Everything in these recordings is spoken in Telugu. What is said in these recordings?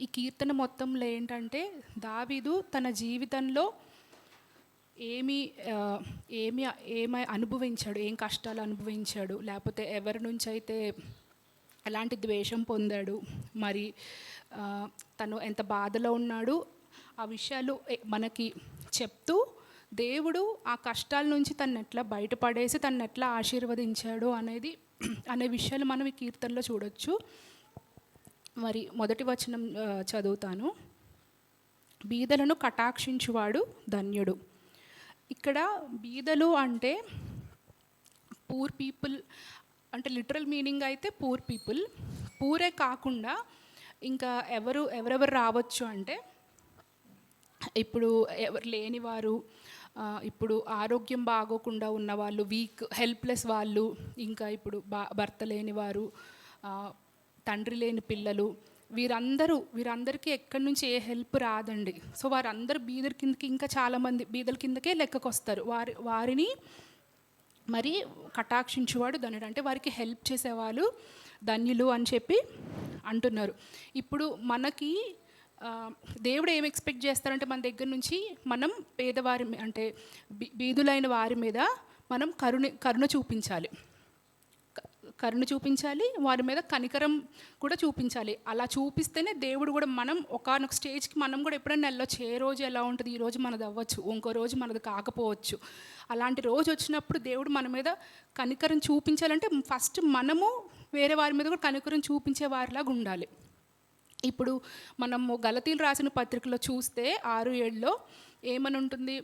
ఈ కీర్తన మొత్తంలో ఏంటంటే దావీదు తన జీవితంలో ఏమి ఏమి ఏమి అనుభవించాడు, ఏం కష్టాలు అనుభవించాడు, లేకపోతే ఎవరి నుంచి అయితే ఎలాంటి ద్వేషం పొందాడు, మరి తను ఎంత బాధలో ఉన్నాడు, ఆ విషయాలు మనకి చెప్తూ దేవుడు ఆ కష్టాల నుంచి తను ఎట్లా బయటపడేసి తను ఎట్లా ఆశీర్వదించాడు అనే విషయాలు మనం ఈ కీర్తనలో చూడొచ్చు. మరి మొదటి వచనం చదువుతాను. బీదలను కటాక్షించువాడు ధన్యుడు. ఇక్కడ బీదలు అంటే పూర్ పీపుల్ అంటే లిటరల్ మీనింగ్ అయితే పూర్ పీపుల్. పూరే కాకుండా ఇంకా ఎవరెవరు రావచ్చు అంటే ఇప్పుడు ఎవరు లేనివారు, ఇప్పుడు ఆరోగ్యం బాగోకుండా ఉన్నవాళ్ళు, వీక్ హెల్ప్లెస్ వాళ్ళు, ఇంకా ఇప్పుడు భర్త లేనివారు, తండ్రి లేని పిల్లలు, వీరందరికీ ఎక్కడి నుంచి ఏ హెల్ప్ రాదండి. సో వారందరూ బీదర్ కిందకి, ఇంకా చాలామంది బీదల కిందకే లెక్కకు వస్తారు. వారిని మరి కటాక్షించువాడు ధన్యుడు అంటే వారికి హెల్ప్ చేసేవాళ్ళు ధన్యులు అని చెప్పి అంటున్నారు. ఇప్పుడు మనకి దేవుడు ఏం ఎక్స్పెక్ట్ చేస్తారంటే మన దగ్గర నుంచి మనం పేదవారి అంటే బీదులైన వారి మీద మనం కరుణ చూపించాలి, వారి మీద కనికరం కూడా చూపించాలి. అలా చూపిస్తేనే దేవుడు కూడా మనం ఒకానొక స్టేజ్కి మనం కూడా ఎప్పుడైనా వెళ్ళొచ్చు. ఏ రోజు ఎలా ఉంటుంది, ఈ రోజు మనది అవ్వచ్చు, ఇంకో రోజు మనది కాకపోవచ్చు. అలాంటి రోజు వచ్చినప్పుడు దేవుడు మన మీద కనికరం చూపించాలంటే ఫస్ట్ మనము వేరే వారి మీద కూడా కనికరం చూపించే వారిలాగా ఉండాలి. ఇప్పుడు మనము గలతీలు రాసిన పత్రికలో చూస్తే 6:7 ఏమని ఉంటుంది,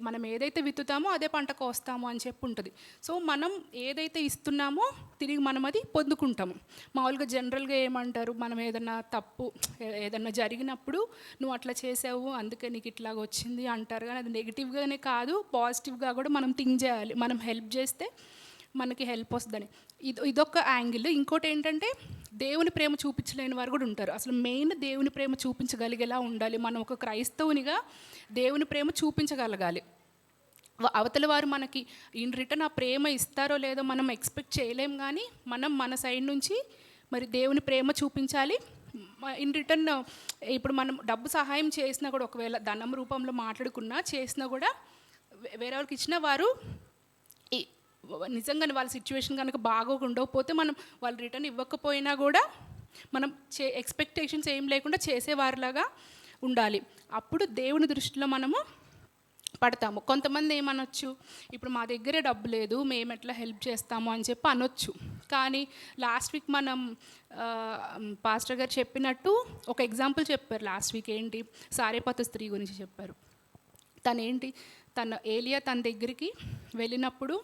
మనం ఏదైతే విత్తుతామో అదే పంట కోస్తాము అని చెప్పి ఉంటుంది. సో మనం ఏదైతే ఇస్తున్నామో తిరిగి మనం అది పొందుకుంటాము. మామూలుగా జనరల్గా ఏమంటారు, మనం ఏదన్నా జరిగినప్పుడు నువ్వు అట్లా చేసావు అందుకే నీకు ఇట్లాగ వచ్చింది అంటారు. కానీ అది నెగిటివ్గానే కాదు, పాజిటివ్గా కూడా మనం థింక్ చేయాలి. మనం హెల్ప్ చేస్తే మనకి హెల్ప్ వస్తుందని ఇదొక యాంగిల్. ఇంకోటి ఏంటంటే దేవుని ప్రేమ చూపించలేని వారు కూడా ఉంటారు. అసలు మెయిన్ దేవుని ప్రేమ చూపించగలిగేలా ఉండాలి. మనం ఒక క్రైస్తవునిగా దేవుని ప్రేమ చూపించగలగాలి. అవతల వారు మనకి ఇన్ రిటర్న్ ఆ ప్రేమ ఇస్తారో లేదో మనం ఎక్స్పెక్ట్ చేయలేం. కానీ మనం మన సైడ్ నుంచి మరి దేవుని ప్రేమ చూపించాలి. ఇన్ రిటర్న్ ఇప్పుడు మనం డబ్బు సహాయం చేసినా కూడా, ఒకవేళ ధనం రూపంలో మాట్లాడుకున్నా చేసినా కూడా వేరేవారికి ఇచ్చిన వారు నిజంగానే వాళ్ళ సిచ్యువేషన్ కనుక బాగోకుండకపోతే మనం వాళ్ళు రిటర్న్ ఇవ్వకపోయినా కూడా మనం ఎక్స్పెక్టేషన్స్ ఏం లేకుండా చేసేవారిలాగా ఉండాలి. అప్పుడు దేవుని దృష్టిలో మనము పడతాము. కొంతమంది ఏమనొచ్చు, ఇప్పుడు మా దగ్గరే డబ్బు లేదు, మేము ఎట్లా హెల్ప్ చేస్తాము అని చెప్పి అనొచ్చు. కానీ లాస్ట్ వీక్ మనం పాస్టర్ గారు చెప్పినట్టు ఒక ఎగ్జాంపుల్ చెప్పారు. లాస్ట్ వీక్ ఏంటి, సారేపాతు స్త్రీ గురించి చెప్పారు. ఏలియా తన దగ్గరికి వెళ్ళినప్పుడు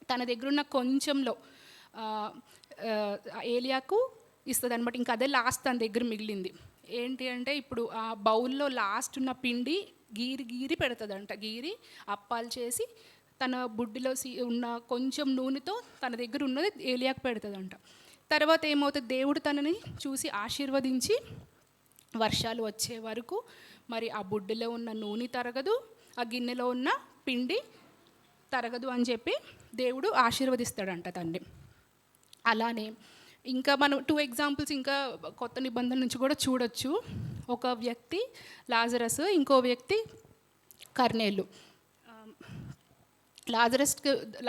తన దగ్గర ఉన్న కొంచెంలో ఏలియాకు ఇస్తుంది అనమాట. ఇంకా అదే లాస్ట్ తన దగ్గర మిగిలింది. ఏంటి అంటే ఇప్పుడు ఆ బౌల్లో లాస్ట్ ఉన్న పిండి గీరి పెడుతుందంట. గీరి అప్పాలు చేసి తన బుడ్డిలో ఉన్న కొంచెం నూనెతో తన దగ్గర ఉన్నది ఏలియాకు పెడుతుందంట. తర్వాత ఏమవుతుంది, దేవుడు తనని చూసి ఆశీర్వదించి వర్షాలు వచ్చే వరకు మరి ఆ బుడ్డిలో ఉన్న నూనె తరగదు, ఆ గిన్నెలో ఉన్న పిండి తరగదు అని చెప్పి దేవుడు ఆశీర్వదిస్తాడంట తండ్రి. అలానే ఇంకా మనం 2 ఎగ్జాంపుల్స్ ఇంకా కొత్త నిబంధనల నుంచి కూడా చూడొచ్చు. ఒక వ్యక్తి లాజరస్, ఇంకో వ్యక్తి కర్నేలు.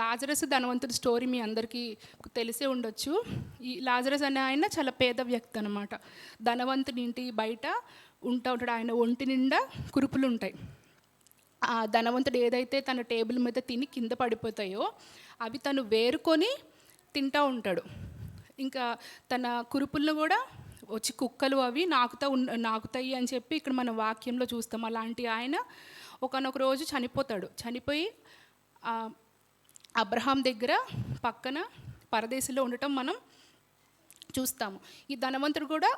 లాజరస్ ధనవంతుడి స్టోరీ మీ అందరికీ తెలిసే ఉండొచ్చు. ఈ లాజరస్ అనే ఆయన చాలా పేద వ్యక్తి అనమాట. ధనవంతుడి ఇంటి బయట ఉంటాడు. ఆయన ఒంటి నిండా కురుపులు ఉంటాయి. ఆ ధనవంతుడు ఏదైతే తన టేబుల్ మీద తిని కింద పడిపోతాయో అవి తను వేరుకొని తింటూ ఉంటాడు. ఇంకా తన కురుపులను కూడా వచ్చి కుక్కలు అవి నాకుతాయి అని చెప్పి ఇక్కడ మన వాక్యంలో చూస్తాం. అలాంటి ఆయన ఒకానొక రోజు చనిపోతాడు. చనిపోయి అబ్రహాం దగ్గర పక్కన పరదేశంలో ఉండటం మనం చూస్తాము. ఈ ధనవంతుడు కూడా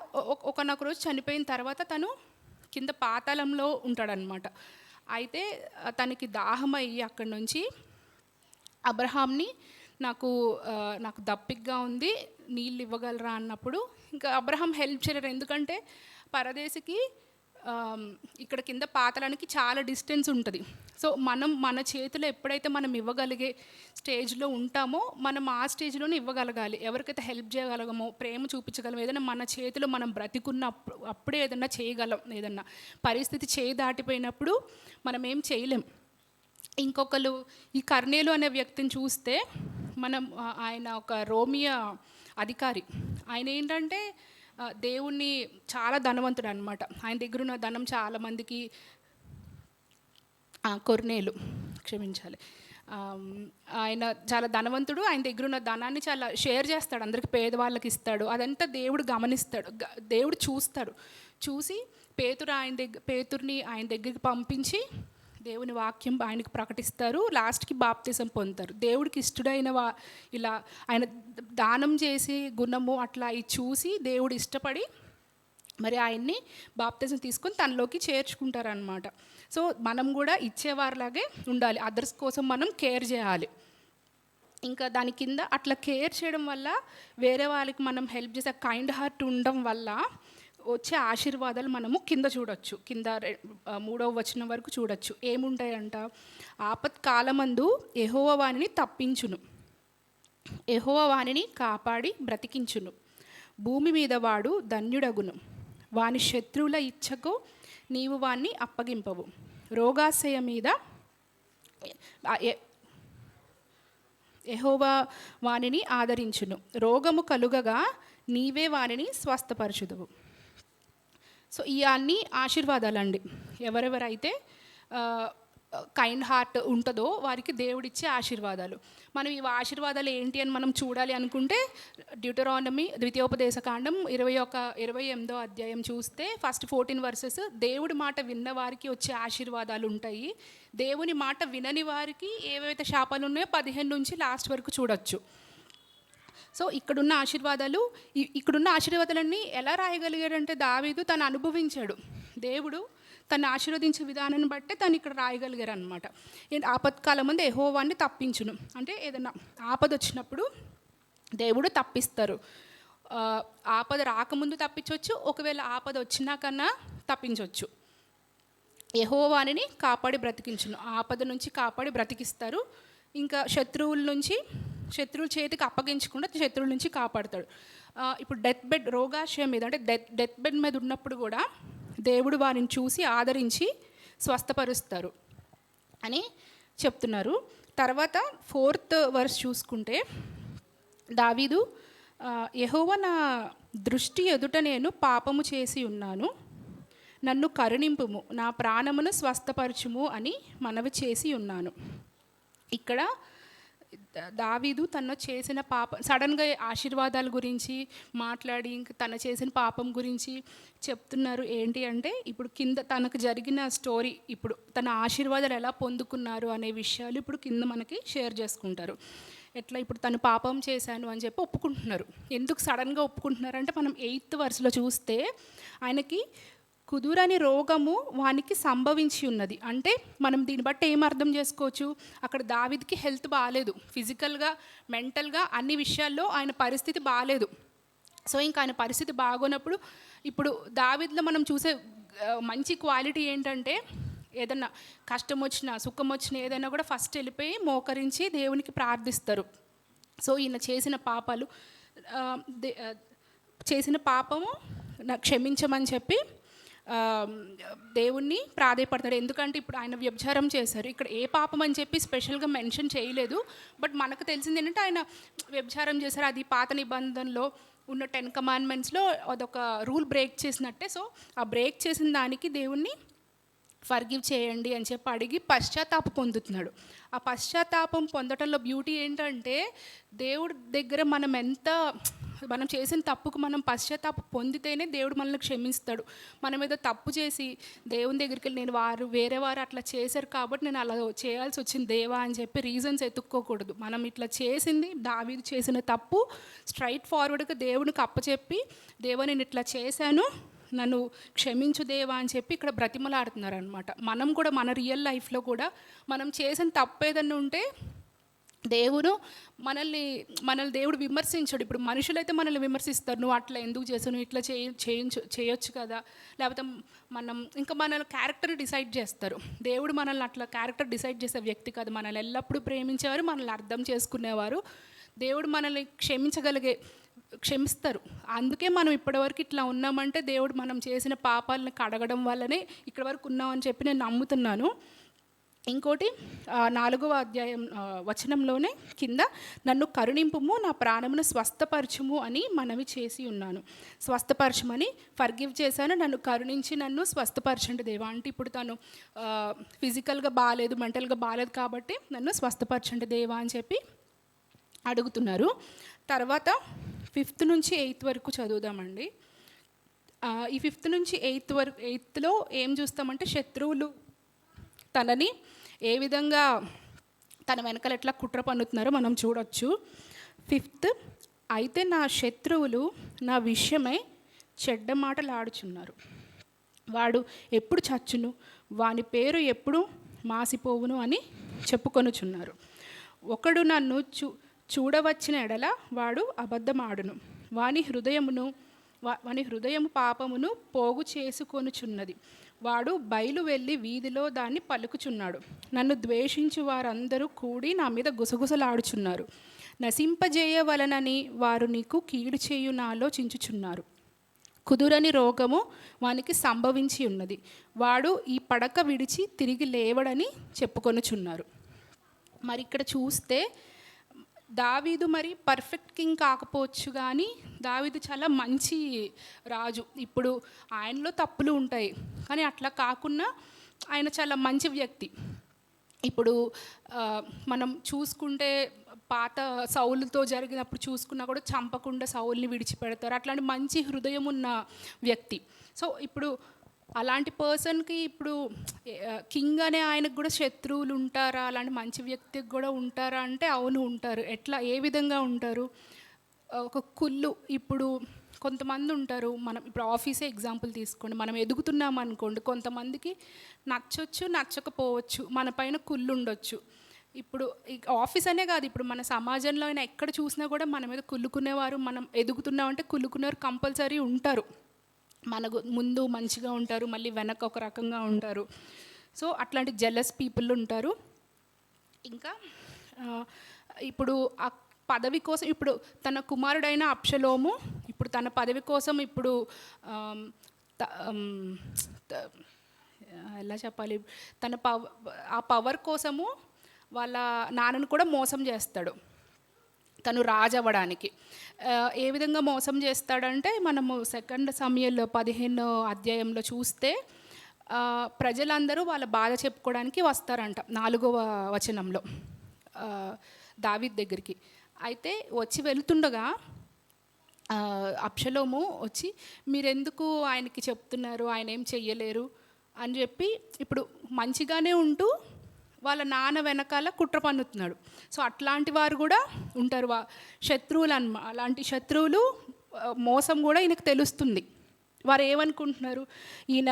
ఒకనొక రోజు చనిపోయిన తర్వాత తను కింద పాతాళంలో ఉంటాడనమాట. అయితే తనకి దాహమయ్యి అక్కడి నుంచి అబ్రహాంని నాకు దప్పికగా ఉంది, నీళ్ళు ఇవ్వగలరా అన్నప్పుడు ఇంకా అబ్రహాం హెల్ప్ చేయలేరు. ఎందుకంటే పరదేశికి ఇక్కడ కింద పాతాళానికి చాలా డిస్టెన్స్ ఉంటుంది. సో మన చేతిలో ఎప్పుడైతే మనం ఇవ్వగలిగే స్టేజ్లో ఉంటామో మనం ఆ స్టేజ్లోనే ఇవ్వగలగాలి. ఎవరికైతే హెల్ప్ చేయగలగమో, ప్రేమ చూపించగలమో, ఏదైనా మన చేతిలో మనం అప్పుడే ఏదైనా చేయగలం. ఏదన్నా పరిస్థితి చేయి దాటిపోయినప్పుడు మనం ఏం చేయలేం. ఇంకొకరు ఈ కర్నేలు అనే వ్యక్తిని చూస్తే మనం ఆయన ఒక రోమియా అధికారి. ఆయన ఏంటంటే దేవుణ్ణి చాలా ధనవంతుడు అనమాట. ఆయన దగ్గర ఉన్న ధనం చాలామందికి కొర్నేలు క్షమించాలి, ఆయన చాలా ధనవంతుడు. ఆయన దగ్గర ఉన్న ధనాన్ని చాలా షేర్ చేస్తాడు, అందరికి పేదవాళ్ళకి ఇస్తాడు. అదంతా దేవుడు గమనిస్తాడు, దేవుడు చూస్తాడు. చూసి పేతుర్ని ఆయన దగ్గరికి పంపించి దేవుని వాక్యం ఆయనకు ప్రకటిస్తారు. లాస్ట్కి బాప్తిసం పొందుతారు. దేవుడికి ఇష్టడైన ఇలా ఆయన దానం చేసి గుణము అట్లా చూసి దేవుడు ఇష్టపడి మరి ఆయన్ని బాప్తిసం తీసుకొని తనలోకి చేర్చుకుంటారనమాట. సో మనం కూడా ఇచ్చేవారిలాగే ఉండాలి, అదర్స్ కోసం మనం కేర్ చేయాలి. ఇంకా దాని కింద అట్లా కేర్ చేయడం వల్ల వేరే వాళ్ళకి మనం హెల్ప్ చేసే కైండ్ హార్ట్ ఉండడం వల్ల వచ్చే ఆశీర్వాదాలు మనము కింద చూడొచ్చు. కింద 3వ వచనం వరకు చూడొచ్చు. ఏముంటాయంట, ఆపత్కాలమందు యెహోవా వానిని తప్పించును, యెహోవా వానిని కాపాడి బ్రతికించును, భూమి మీద వాడు ధన్యుడగును, వాని శత్రువుల ఇచ్చకు నీవు వాణ్ణి అప్పగింపవు, రోగాశయ మీద యెహోవా వానిని ఆదరించును, రోగము కలుగగా నీవే వానిని స్వస్థపరచుదువు. సో ఈ అన్ని ఆశీర్వాదాలండి. ఎవరెవరైతే కైండ్ హార్ట్ ఉంటుందో వారికి దేవుడిచ్చే ఆశీర్వాదాలు. మనం ఈ ఆశీర్వాదాలు ఏంటి అని మనం చూడాలి అనుకుంటే డ్యూటరానమీ ద్వితీయోపదేశకాండం 28వ అధ్యాయం చూస్తే ఫస్ట్ 14 వర్సెస్ దేవుడి మాట విన్న వారికి వచ్చే ఆశీర్వాదాలు ఉంటాయి. దేవుని మాట వినని వారికి ఏవైతే శాపాలు ఉన్నాయో 15 నుంచి లాస్ట్ వరకు చూడొచ్చు. సో ఇక్కడున్న ఆశీర్వాదాలన్నీ ఎలా రాయగలిగాడంటే దావీదు తను అనుభవించాడు. దేవుడు తను ఆశీర్వదించే విధానాన్ని బట్టే తను ఇక్కడ రాయగలిగారు అనమాట. ఆపత్కాలం ముందు యెహోవాని తప్పించును అంటే ఏదన్నా ఆపద వచ్చినప్పుడు దేవుడు తప్పిస్తారు. ఆపద రాకముందు తప్పించవచ్చు, ఒకవేళ ఆపద వచ్చినాకన్నా తప్పించవచ్చు. యెహోవాని కాపాడి బ్రతికించును, ఆపద నుంచి కాపాడి బ్రతికిస్తారు. ఇంకా శత్రువుల చేతికి అప్పగించకుండా శత్రువుల నుంచి కాపాడుతాడు. ఇప్పుడు డెత్ బెడ్ రోగాశయం మీద అంటే డెత్ బెడ్ మీద ఉన్నప్పుడు కూడా దేవుడు వారిని చూసి ఆదరించి స్వస్థపరుస్తారు అని చెప్తున్నారు. తర్వాత 4th వర్స్ చూసుకుంటే దావీదు, యెహోవా నా దృష్టి ఎదుట నేను పాపము చేసి ఉన్నాను, నన్ను కరుణింపుము, నా ప్రాణమును స్వస్థపరచుము అని మనవి చేసి ఉన్నాను. ఇక్కడ దావీదు తను చేసిన పాపం సడన్గా ఆశీర్వాదాల గురించి మాట్లాడి ఇంక తను చేసిన పాపం గురించి చెప్తున్నారు. ఏంటి అంటే ఇప్పుడు కింద తనకు జరిగిన స్టోరీ, ఇప్పుడు తన ఆశీర్వాదాలు ఎలా పొందుకున్నారు అనే విషయాలు ఇప్పుడు కింద మనకి షేర్ చేసుకుంటారు. ఎట్లా ఇప్పుడు తను పాపం చేశాను అని చెప్పి ఒప్పుకుంటున్నారు. ఎందుకు సడన్గా ఒప్పుకుంటున్నారు అంటే మనం 8th వర్స్లో చూస్తే ఆయనకి కుదురని రోగము వానికి సంభవించి ఉన్నది. అంటే మనం దీన్ని బట్టి ఏం అర్థం చేసుకోవచ్చు, అక్కడ దావీదుకి హెల్త్ బాగాలేదు, ఫిజికల్గా మెంటల్గా అన్ని విషయాల్లో ఆయన పరిస్థితి బాగాలేదు. సో ఇంకా ఆయన పరిస్థితి బాగోనప్పుడు ఇప్పుడు దావీదులో మనం చూసే మంచి క్వాలిటీ ఏంటంటే ఏదన్నా కష్టం వచ్చినా సుఖం వచ్చినా ఏదైనా కూడా ఫస్ట్ వెళ్ళిపోయి మోకరించి దేవునికి ప్రార్థిస్తారు. సో ఈయన చేసిన పాపము నాకు క్షమించమని చెప్పి దేవుణ్ణి ప్రాధేయపడతాడు. ఎందుకంటే ఇప్పుడు ఆయన వ్యభిచారం చేశారు. ఇక్కడ ఏ పాపం అని చెప్పి స్పెషల్గా మెన్షన్ చేయలేదు, బట్ మనకు తెలిసింది ఏంటంటే ఆయన వ్యభిచారం చేశారు. అది పాత నిబంధనలో ఉన్న 10 కమాండ్మెంట్స్లో అదొక రూల్ బ్రేక్ చేసినట్టే. సో ఆ బ్రేక్ చేసిన దానికి దేవుణ్ణి ఫర్గివ్ చేయండి అని చెప్పి అడిగి పశ్చాత్తాపం పొందుతున్నాడు. ఆ పశ్చాత్తాపం పొందటంలో బ్యూటీ ఏంటంటే దేవుడి దగ్గర మనం చేసిన తప్పుకు మనం పశ్చాత్తాపం పొందితేనే దేవుడు మనల్ని క్షమిస్తాడు. మనం ఏదో తప్పు చేసి దేవుని దగ్గరికి వెళ్ళి వేరే వారు అట్లా చేశారు కాబట్టి నేను అలా చేయాల్సి వచ్చింది దేవా అని చెప్పి రీజన్స్ ఎత్తుక్కోకూడదు. మనం ఇట్లా చేసింది దావీదు చేసిన తప్పు స్ట్రైట్ ఫార్వర్డ్గా దేవునికి అప్పచెప్పి దేవా నేను ఇట్లా చేశాను, నన్ను క్షమించు దేవా అని చెప్పి ఇక్కడ బ్రతిమలాడుతున్నారు అనమాట. మనం కూడా మన రియల్ లైఫ్లో కూడా మనం చేసిన తప్పు ఏదన్నా ఉంటే దేవుడు మనల్ని దేవుడు విమర్శించడు. ఇప్పుడు మనుషులైతే మనల్ని విమర్శిస్తారు, నువ్వు అట్లా ఎందుకు చేసావు, నువ్వు ఇట్లా చేయొచ్చు కదా, లేకపోతే మనల్ని క్యారెక్టర్ డిసైడ్ చేస్తారు. దేవుడు మనల్ని అట్లా క్యారెక్టర్ డిసైడ్ చేసే వ్యక్తి కాదు. మనల్ని ఎల్లప్పుడూ ప్రేమించేవారు, మనల్ని అర్థం చేసుకునేవారు. దేవుడు మనల్ని క్షమిస్తారు. అందుకే మనం ఇప్పటివరకు ఇట్లా ఉన్నామంటే దేవుడు మనం చేసిన పాపాలను కడగడం వల్లనే ఇక్కడి వరకు ఉన్నామని చెప్పి నేను నమ్ముతున్నాను. ఇంకోటి 4వ అధ్యాయం వచనంలోనే కింద, నన్ను కరుణింపుము, నా ప్రాణమును స్వస్థపరచుము అని మనవి చేసి ఉన్నాను. స్వస్థపరచమని ఫర్గివ్ చేశాను, నన్ను కరుణించి నన్ను స్వస్థపరచండి దేవా అంటే, ఇప్పుడు తను ఫిజికల్గా బాగాలేదు, మెంటల్గా బాగాలేదు కాబట్టి నన్ను స్వస్థపరచండి దేవా అని చెప్పి అడుగుతున్నారు. తర్వాత 5th నుంచి 8th వరకు చదువుదామండి. ఈ 5th నుంచి 8thలో ఏం చూస్తామంటే, శత్రువులు తనని ఏ విధంగా తన వెనకాల ఎట్లా కుట్ర పన్నుతున్నారో మనం చూడొచ్చు. 5th, అయితే నా శత్రువులు నా విషయమై చెడ్డ మాటలు ఆడుచున్నారు, వాడు ఎప్పుడు చచ్చును, వాని పేరు ఎప్పుడు మాసిపోవును అని చెప్పుకొనుచున్నారు. ఒకడు నన్ను చూడవచ్చిన ఎడల వాడు అబద్ధమాడును, వాని హృదయము పాపమును పోగు చేసుకొనుచున్నది, వాడు బయలు వెళ్ళి వీధిలో దాన్ని పలుకుచున్నాడు. నన్ను ద్వేషించు వారందరూ కూడి నా మీద గుసగుసలాడుచున్నారు, నశింపజేయవలనని వారు నీకు కీడు చేయున ఆలోచించుచున్నారు. కుదురని రోగము వానికి సంభవించి ఉన్నది, వాడు ఈ పడక విడిచి తిరిగి లేవడని చెప్పుకొనుచున్నారు. మరి ఇక్కడ చూస్తే దావీదు మరి పర్ఫెక్ట్ కింగ్ కాకపోవచ్చు, కానీ దావీదు చాలా మంచి రాజు. ఇప్పుడు ఆయనలో తప్పులు ఉంటాయి, కానీ అట్లా కాకుండా ఆయన చాలా మంచి వ్యక్తి. ఇప్పుడు మనం చూసుకుంటే పాత సౌలుతో జరిగినప్పుడు చూసుకున్నా కూడా చంపకుండా సౌల్ని విడిచిపెడతారు. అట్లాంటి మంచి హృదయం ఉన్న వ్యక్తి. సో ఇప్పుడు అలాంటి పర్సన్కి ఇప్పుడు కింగ్ అనే ఆయనకు కూడా శత్రువులు ఉంటారా, అలాంటి మంచి వ్యక్తికి కూడా ఉంటారా అంటే అవును ఉంటారు. ఎట్లా, ఏ విధంగా ఉంటారు? ఒక కుళ్ళు, ఇప్పుడు కొంతమంది ఉంటారు, మనం ఇప్పుడు ఆఫీసే ఎగ్జాంపుల్ తీసుకోండి, మనం ఎదుగుతున్నాం అనుకోండి, కొంతమందికి నచ్చొచ్చు నచ్చకపోవచ్చు, మన పైన కుళ్ళు ఉండొచ్చు. ఇప్పుడు ఆఫీస్ అనే కాదు, ఇప్పుడు మన సమాజంలో అయినా ఎక్కడ చూసినా కూడా మన మీద కుళ్ళుకునేవారు, మనం ఎదుగుతున్నామంటే కుళ్ళుకునేవారు కంపల్సరీ ఉంటారు. మనకు ముందు మంచిగా ఉంటారు, మళ్ళీ వెనక ఒక రకంగా ఉంటారు. సో అట్లాంటి జెలస్ పీపుల్ ఉంటారు. ఇంకా ఇప్పుడు ఆ పదవి కోసం, ఇప్పుడు తన కుమారుడైన అబ్షలోము ఇప్పుడు తన పదవి కోసం ఇప్పుడు ఎలా చెప్పాలి, ఆ పవర్ కోసము వాళ్ళ నాన్నను కూడా మోసం చేస్తాడు తను రాజు అవ్వడానికి. ఏ విధంగా మోసం చేస్తాడంటే, మనము 2 సమూయేలు 15వ అధ్యాయంలో చూస్తే ప్రజలందరూ వాళ్ళ బాధ చెప్పుకోవడానికి వస్తారంట 4వ వచనంలో దావీదు దగ్గరికి. అయితే వచ్చి వెళ్తుండగా అబ్షలోము వచ్చి, మీరెందుకు ఆయనకి చెప్తున్నారు, ఆయన ఏం చెయ్యలేరు అని చెప్పి ఇప్పుడు మంచిగానే ఉంటూ వాళ్ళ నాన్న వెనకాల కుట్ర పన్నుతున్నాడు. సో అట్లాంటి వారు కూడా ఉంటారు, శత్రువులు అలాంటి శత్రువులు మోసం కూడా ఈయనకు తెలుస్తుంది. వారు ఏమనుకుంటున్నారు, ఈయన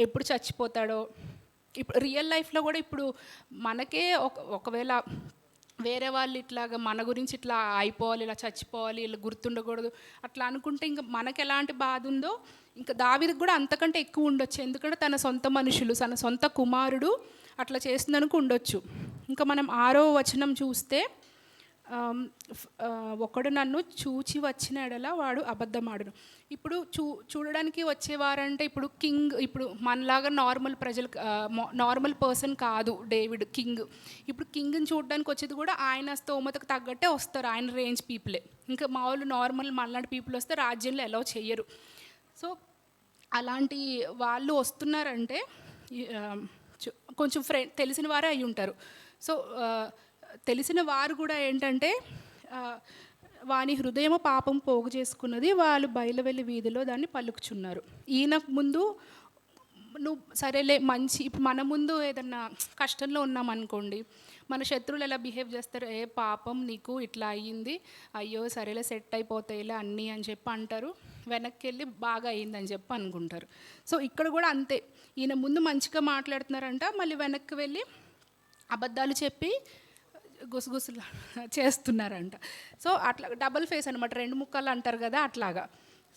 ఎప్పుడు చచ్చిపోతాడో. ఇప్పుడు రియల్ లైఫ్లో కూడా ఇప్పుడు మనకే ఒకవేళ వేరే వాళ్ళు ఇట్లాగా మన గురించి ఇట్లా అయిపోవాలి, ఇలా చచ్చిపోవాలి, ఇలా గుర్తుండకూడదు అట్లా అనుకుంటే ఇంకా మనకు ఎలాంటి బాధ ఉందో ఇంకా దావీదుకు కూడా అంతకంటే ఎక్కువ ఉండొచ్చు. ఎందుకంటే తన సొంత మనుషులు, తన సొంత కుమారుడు అట్లా చేస్తుందనుకు ఉండొచ్చు. ఇంకా మనం 6వ వచనం చూస్తే, ఒకడు నన్ను చూచి వచ్చిన ఎడల వాడు అబద్ధమాడును. ఇప్పుడు చూడడానికి వచ్చేవారంటే ఇప్పుడు కింగ్, ఇప్పుడు మనలాగా నార్మల్ ప్రజలు, నార్మల్ పర్సన్ కాదు డేవిడ్ కింగ్. ఇప్పుడు కింగ్ని చూడడానికి వచ్చేది కూడా ఆయన స్తోమతకు తగ్గట్టే వస్తారు, ఆయన రేంజ్ పీపులే. ఇంకా మామూలు నార్మల్ మనలాంటి పీపుల్ వస్తే రాజ్యంలో ఎలా చెయ్యరు. సో అలాంటి వాళ్ళు వస్తున్నారంటే కొంచెం తెలిసిన వారే అయి ఉంటారు. సో తెలిసిన వారు కూడా ఏంటంటే, వాని హృదయము పాపం పోగు చేసుకున్నది, వాళ్ళు బయలు వెళ్ళి వీధిలో దాన్ని పలుకుచున్నారు. ఈయనకు ముందు నువ్వు సరేలే మంచి, ఇప్పుడు మన ముందు ఏదన్నా కష్టంలో ఉన్నామనుకోండి, మన శత్రువులు ఎలా బిహేవ్ చేస్తారు, ఏ పాపం నీకు ఇట్లా అయ్యింది, అయ్యో సరేలే సెట్ అయిపోతాయిలే అన్నీ అని చెప్పి అంటారు, వెనక్కి వెళ్ళి బాగా అయ్యిందని చెప్పి అనుకుంటారు. సో ఇక్కడ కూడా అంతే, ఈయన ముందు మంచిగా మాట్లాడుతున్నారంట, మళ్ళీ వెనక్కి వెళ్ళి అబద్ధాలు చెప్పి గుసగుసలు చేస్తున్నారంట. సో అట్లా డబుల్ ఫేస్ అనమాట, రెండు ముక్కలు అంటారు కదా అట్లాగా.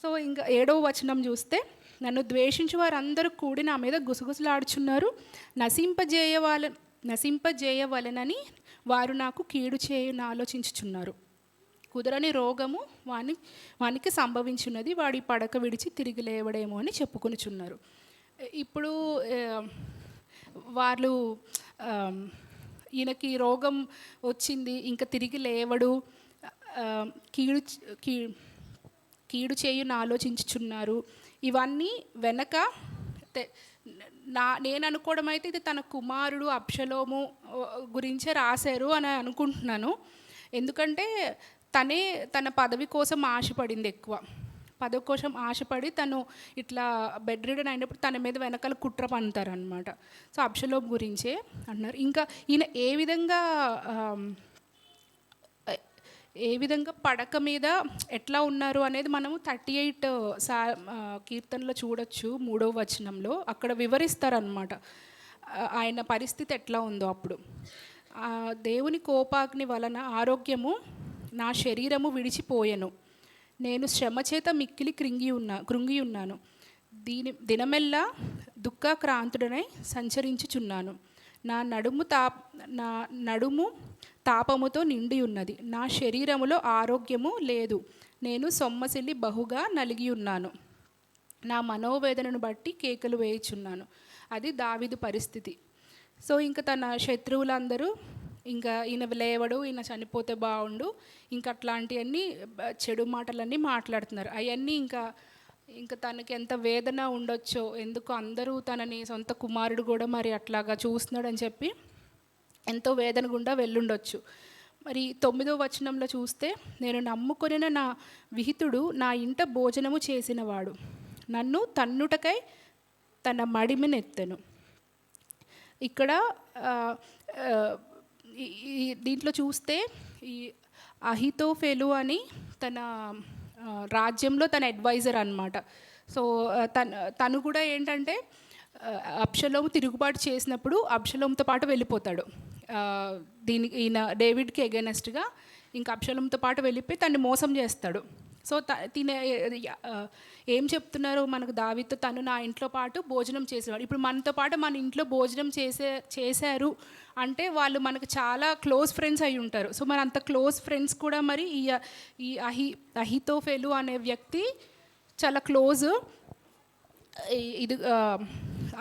సో ఇంకా 7వ వచనం చూస్తే, నన్ను ద్వేషించు వారందరూ కూడి నా మీద గుసగుసలాడుచున్నారు, నశింపజేయవాల నశింపజేయవలెనని వారు నాకు కీడు చేయని ఆలోచించుచున్నారు. కుదరని రోగము వానికి సంభవించున్నది, వాడి పడక విడిచి తిరిగి లేవడేమో అని చెప్పుకొనిచున్నారు. ఇప్పుడు వాళ్ళు ఈయనకి రోగం వచ్చింది, ఇంకా తిరిగి లేవడు, కీడు కీడు చేయుని ఆలోచించుచున్నారు. ఇవన్నీ వెనక నేను అనుకోవడం అయితే ఇది తన కుమారుడు అబ్షలోము గురించే రాశారు అని అనుకుంటున్నాను. ఎందుకంటే తనే తన పదవి కోసం ఆశపడింది ఎక్కువ. పదవి కోసం ఆశపడి తను ఇట్లా బెడ్ రిడన్ అయినప్పుడు తన మీద వెనకాల కుట్ర పన్నుతారనమాట. సో అబ్షలోము గురించే అన్నారు. ఇంకా ఈయన ఏ విధంగా పడక మీద ఎట్లా ఉన్నారు అనేది మనము 38 కీర్తనలో చూడొచ్చు. 3వ వచనంలో అక్కడ వివరిస్తారనమాట ఆయన పరిస్థితి ఎట్లా ఉందో. అప్పుడు దేవుని కోపాగ్ని వలన ఆరోగ్యము నా శరీరము విడిచిపోయెను, నేను శ్రమ చేత మిక్కిలి కృంగి ఉన్నాను, దినమెల్లా దుఃఖాక్రాంతుడనై సంచరించుచున్నాను, నా నడుము తాపముతో నిండి ఉన్నది, నా శరీరములో ఆరోగ్యము లేదు, నేను సొమ్మసిల్లి బహుగా నలిగి ఉన్నాను, నా మనోవేదనను బట్టి కేకలు వేయుచున్నాను. అది దావీదు పరిస్థితి. సో ఇంకా తన శత్రువులందరూ ఇంకా ఈయన లేవడు, ఈయన చనిపోతే బాగుండు, ఇంకా అట్లాంటివన్నీ చెడు మాటలన్నీ మాట్లాడుతున్నారు. అవన్నీ ఇంకా తనకి ఎంత వేదన ఉండొచ్చో, ఎందుకు అందరూ తనని సొంత కుమారుడు కూడా మరి అట్లాగా చూస్తున్నాడని చెప్పి ఎంతో వేదన గుండా వెళ్ళుండొచ్చు. మరి 9వ వచనంలో చూస్తే, నేను నమ్ముకొనిన నా విహితుడు నా ఇంట భోజనము చేసినవాడు, నన్ను తన్నుటకై తన మడిమినెత్తెను. ఇక్కడ దీంట్లో చూస్తే ఈ అహితోఫెలు అని తన రాజ్యంలో తన అడ్వైజర్ అనమాట. సో తను కూడా ఏంటంటే అబ్షలోము తిరుగుబాటు చేసినప్పుడు అబ్షలోముతో పాటు వెళ్ళిపోతాడు. ఈయన డేవిడ్కి ఎగెనెస్ట్గా ఇంకా అబ్షలోముతో పాటు వెళ్ళిపోయి తన్ని మోసం చేస్తాడు. సో ఏం చెప్తున్నారు మనకు దావీదుతో, తను నా ఇంట్లో పాటు భోజనం చేసేవాడు. ఇప్పుడు మనతో పాటు మన ఇంట్లో భోజనం చేశారు అంటే వాళ్ళు మనకు చాలా క్లోజ్ ఫ్రెండ్స్ అయి ఉంటారు. సో మన అంత క్లోజ్ ఫ్రెండ్స్ కూడా మరి ఈ అహితోఫెలు అనే వ్యక్తి చాలా క్లోజ్. ఇది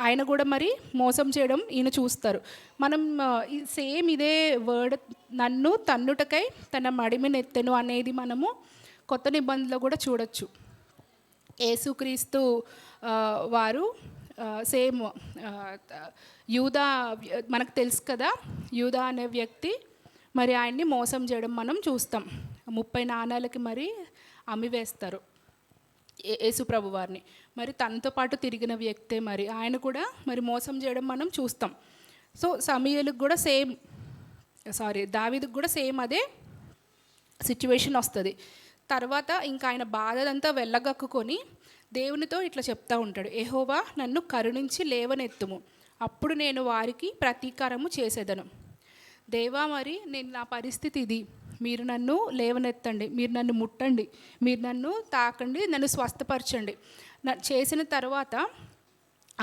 ఆయన కూడా మరి మోసం చేయడం ఈయన చూస్తారు. మనం సేమ్ ఇదే వర్డ్, నన్ను తన్నుటకై తన మడిమినెత్తెను అనేది మనము కొత్త నిబంధనలో కూడా చూడొచ్చు. యేసుక్రీస్తు వారు సేమ్ యూదా, మనకు తెలుసు కదా, యూదా అనే వ్యక్తి మరి ఆయన్ని మోసం చేయడం మనం చూస్తాం. 30 నాణాలకి మరి అమ్మివేస్తారు యేసుప్రభు వారిని. మరి తనతో పాటు తిరిగిన వ్యక్తే మరి ఆయన కూడా మరి మోసం చేయడం మనం చూస్తాం. సో సమూయేలుకు కూడా దావీదుకు కూడా సేమ్ అదే సిచ్యువేషన్ వస్తుంది. తర్వాత ఇంకా ఆయన బాధదంతా వెళ్ళగక్కుకొని దేవునితో ఇట్లా చెప్తా ఉంటాడు, యెహోవా నన్ను కరుణించి లేవనెత్తుము, అప్పుడు నేను వారికి ప్రతీకారము చేసేదను. దేవా మరి నేను నా పరిస్థితి ఇది, మీరు నన్ను లేవనెత్తండి, మీరు నన్ను ముట్టండి, మీరు నన్ను తాకండి, నన్ను స్వస్థపరచండి, చేసిన తర్వాత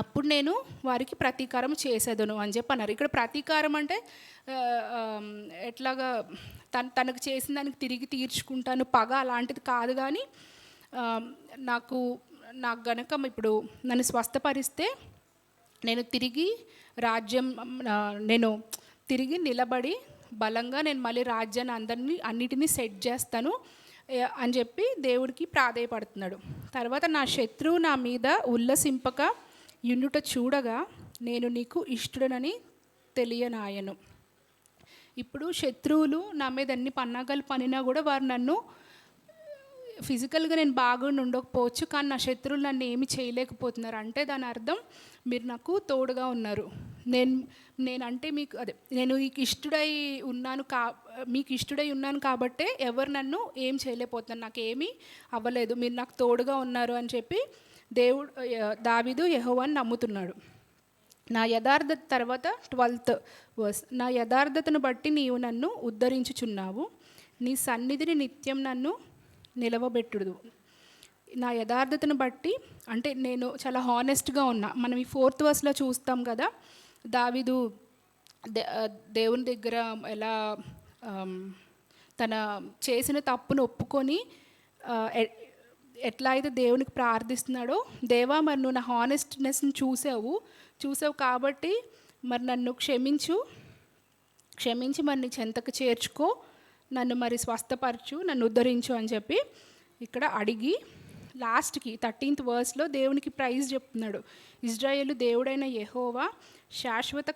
అప్పుడు నేను వారికి ప్రతీకారం చేసేదను అని చెప్పి అన్నారు. ఇక్కడ ప్రతీకారం అంటే ఎట్లాగా తనకు చేసిన దానికి తిరిగి తీర్చుకుంటాను పగ అలాంటిది కాదు. కానీ నాకు గనక ఇప్పుడు నన్ను స్వస్థపరిస్తే నేను తిరిగి నిలబడి బలంగా నేను మళ్ళీ రాజ్యాన్ని అన్నిటినీ సెట్ చేస్తాను అని చెప్పి దేవుడికి ప్రాధేయపడుతున్నాడు. తర్వాత నా శత్రువు నా మీద ఉల్లసింపక యుండుట చూడగా నేను నీకు ఇష్టడనని తెలియనాయను. ఇప్పుడు శత్రువులు నా మీద ఎన్ని పన్నాగాలు పనినా కూడా వారు నన్ను ఫిజికల్గా నేను బాగుండి ఉండకపోవచ్చు, కానీ నా శత్రువులు నన్ను ఏమి చేయలేకపోతున్నారు అంటే దాని అర్థం మీరు నాకు తోడుగా ఉన్నారు. నేనంటే నేను మీకు ఇష్టడై ఉన్నాను కాబట్టే ఎవరు నన్ను ఏం చేయలేకపోతున్నారు, నాకు ఏమీ అవ్వలేదు, మీరు నాకు తోడుగా ఉన్నారు అని చెప్పి దావీదు యెహోవాను నమ్ముతున్నాడు. నా యథార్థత తర్వాత 12th వర్స్, నా యథార్థతను బట్టి నీవు నన్ను ఉద్ధరించుచున్నావు, నీ సన్నిధిని నిత్యం నన్ను నిలవబెట్టుడు. నా యథార్థతను బట్టి అంటే నేను చాలా హానెస్ట్గా ఉన్నా. మనం ఈ 4th వర్స్లో చూస్తాం కదా, దావీదు దేవుని దగ్గర ఎలా తన చేసిన తప్పును ఒప్పుకొని ఎట్లా అయితే దేవునికి ప్రార్థిస్తున్నాడో, దేవా మరి నువ్వు నా హానెస్ట్నెస్ని చూసావు కాబట్టి మరి నన్ను క్షమించి మరి నీ చెంతకు చేర్చుకో, నన్ను మరి స్వస్థపరచు, నన్ను ఉద్ధరించు అని చెప్పి ఇక్కడ అడిగి లాస్ట్కి 13th వర్స్లో దేవునికి ప్రైజ్ చెప్తున్నాడు. ఇజ్రాయేలు దేవుడైన యెహోవా శాశ్వత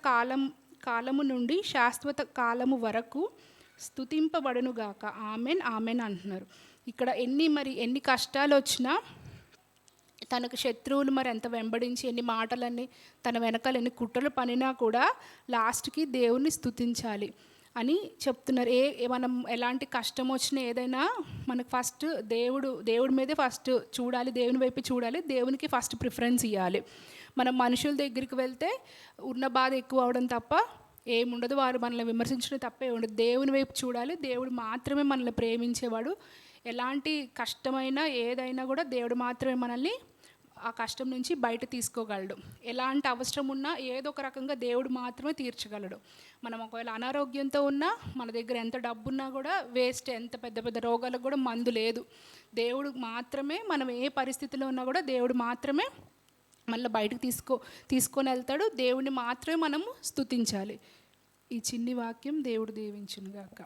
కాలము నుండి శాశ్వత కాలము వరకు స్తుతింపబడునుగాక, ఆమెన్ ఆమెన్ అంటున్నారు. ఇక్కడ ఎన్ని కష్టాలు వచ్చినా, తనకు శత్రువులు మరి ఎంత వెంబడించి ఎన్ని మాటలన్నీ తన వెనకాల ఎన్ని కుట్రలు పనినా కూడా లాస్ట్కి దేవుణ్ణి స్తుతించాలి అని చెప్తున్నారు. మనం ఎలాంటి కష్టం వచ్చినా ఏదైనా మనకు ఫస్ట్ దేవుడి మీదే ఫస్ట్ చూడాలి, దేవుని వైపు చూడాలి, దేవునికి ఫస్ట్ ప్రిఫరెన్స్ ఇవ్వాలి. మనం మనుషుల దగ్గరికి వెళ్తే ఉన్న బాధ ఎక్కువ అవడం తప్ప ఏముండదు, వారు మనల్ని విమర్శించడం తప్ప ఏముండదు. దేవుని వైపు చూడాలి, దేవుడు మాత్రమే మనల్ని ప్రేమించేవాడు. ఎలాంటి కష్టమైనా ఏదైనా కూడా దేవుడు మాత్రమే మనల్ని ఆ కష్టం నుంచి బయట తీసుకోగలడు. ఎలాంటి అవసరం ఉన్నా ఏదో ఒక రకంగా దేవుడు మాత్రమే తీర్చగలడు. మనం ఒకవేళ అనారోగ్యంతో ఉన్నా, మన దగ్గర ఎంత డబ్బు ఉన్నా కూడా వేస్ట్. ఎంత పెద్ద పెద్ద రోగాలకు కూడా మందు లేదు. దేవుడు మాత్రమే, మనం ఏ పరిస్థితిలో ఉన్నా కూడా దేవుడు మాత్రమే మళ్ళీ బయటకు తీసుకొని వెళ్తాడు. దేవుడిని మాత్రమే మనము స్తుతించాలి. ఈ చిన్ని వాక్యం దేవుడు దీవించును గాక.